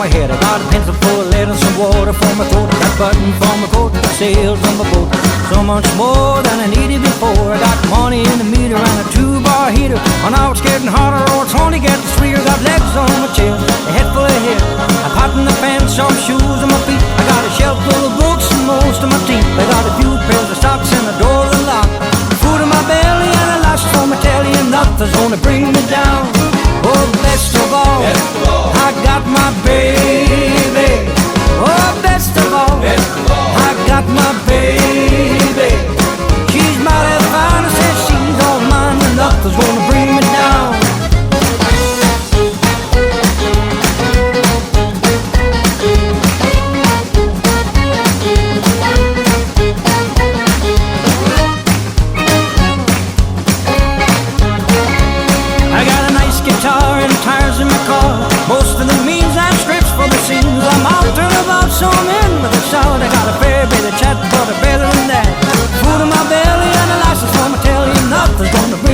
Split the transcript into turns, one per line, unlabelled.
my head. I got a pencil full of lead and some water for my throat. I got button for my coat, got sails on my boat. So much more than I needed before. I got money in the meter and a 2-bar heater. And now it's getting hotter, or it's only getting sweeter. Got legs on my chair, a head full of hair, a pot in the pants, some shoes on my feet. I got a shelf full of books and most of my teeth. I got a few pairs of socks and a door unlocked. Food in my belly and a lash for my telly, and nothing's gonna bring me down. Oh, best of all, I got my baby. Oh, best of all, I got my baby. She's mighty fine, I said she's all mine, and nothing's gonna bring me down. I got a nice guitar and tires in my car. Most of the means and scripts for the scenes. I'm out and about, so I'm in with a shout. I got a fair bit of chat, but better than that. Food in my belly and a license for my telly, nothing's gonna bring